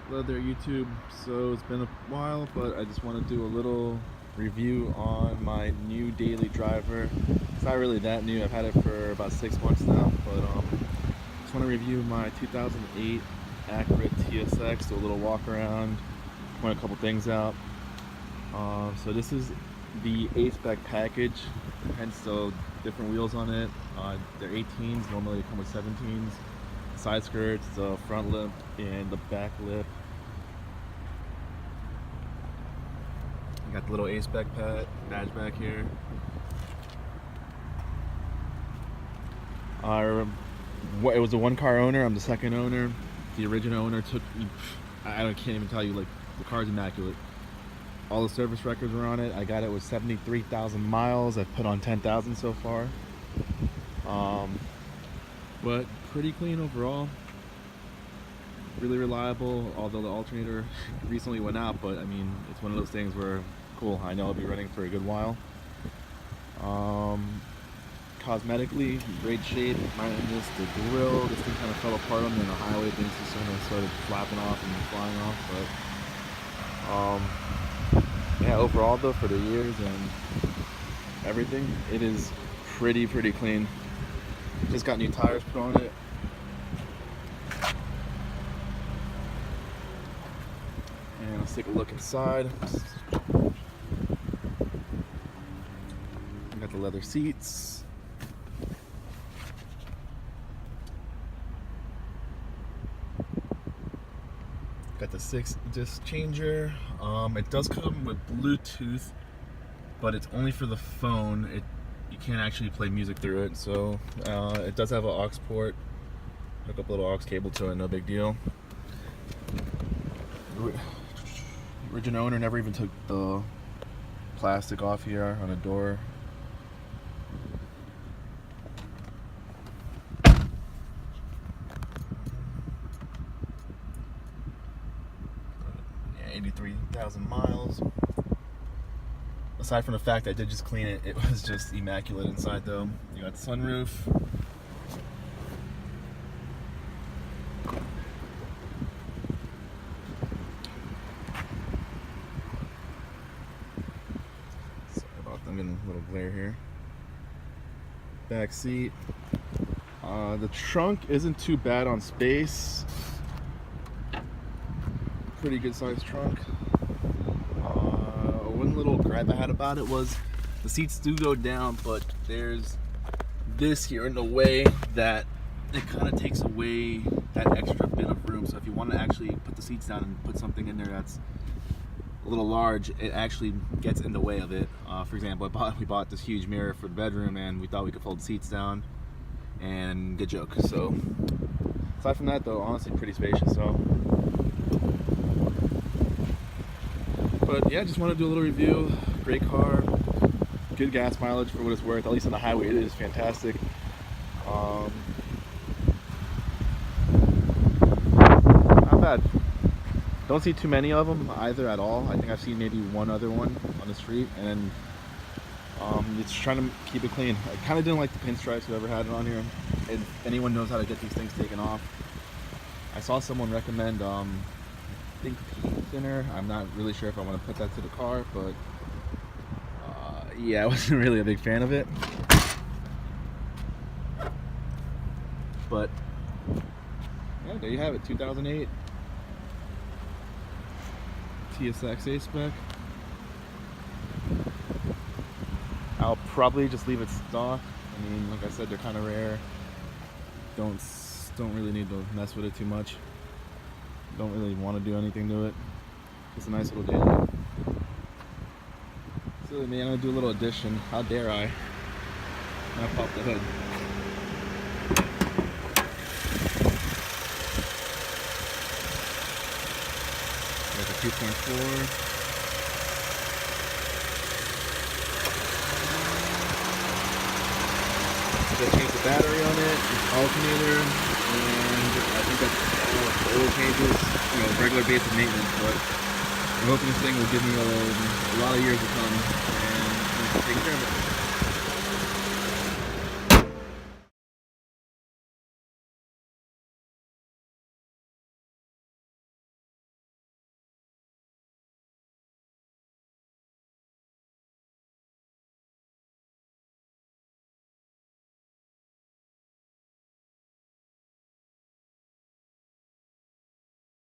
Hello there, YouTube. So it's been a while, but I just want to do a little review on my new daily driver. It's not really that new. I've had it for about 6 months now, but just want to review my 2008 Acura TSX. Do a little walk around, point a couple things out. So this is the A Spec package, hence the different wheels on it. They're 18s. Normally they come with 17s. Side skirts, the front lip, and the back lip. Got the little A Spec badge back here. It was a one-car owner. I'm the second owner. The original owner took, I can't even tell you, like, the car's immaculate. All the service records were on it. I got it with 73,000 miles. I've put on 10,000 so far. But pretty clean overall. Really reliable, although the alternator recently went out, but I mean, it's one of those things where, cool, I know I'll be running for a good while. Cosmetically, great shape. Minus the grill, this thing kind of fell apart on me on the highway. Things just kind of started flapping off and flying off, but yeah, overall though, for the years and everything, it is pretty clean. Just got new tires put on it. And let's take a look inside. Got the leather seats. Got the 6-disc changer. It does come with Bluetooth, but it's only for the phone. You can't actually play music through it. So it does have an aux port. Hook up a little aux cable to it, no big deal. Original owner never even took the plastic off here on the door. Yeah, 83,000 miles. Aside from the fact I did just clean it, it was just immaculate inside though. You got the sunroof. I'm getting a little glare here. Back seat. The trunk isn't too bad on space. Pretty good sized trunk. One little gripe I had about it was the seats do go down, but there's this here in the way that it kind of takes away that extra bit of room. So if you want to actually put the seats down and put something in there that's a little large, it actually gets in the way of it. For example, we bought this huge mirror for the bedroom and we thought we could fold the seats down, and good joke. So aside from that though, honestly pretty spacious. So, but yeah, just want to do a little review. Great car, good gas mileage for what it's worth. At least on the highway it is fantastic. Not bad. Don't see too many of them either at all. I think I've seen maybe one other one on the street, and it's trying to keep it clean. I kind of didn't like the pinstripes, whoever had it on here. If anyone knows how to get these things taken off. I saw someone recommend, I think, paint thinner. I'm not really sure if I want to put that to the car, but yeah, I wasn't really a big fan of it. But yeah, there you have it, 2008. TSX A Spec. I'll probably just leave it stock. I mean, like I said, they're kind of rare. Don't really need to mess with it too much. Don't really want to do anything to it. It's a nice little daily. So man, I'm gonna do a little addition. How dare I? I'll pop the hood. There's a 2.4. I changed the battery on it, alternator, and I think that's all the changes. You know, regular basic maintenance. But I'm hoping this thing will give me a lot of years to come and take care of it.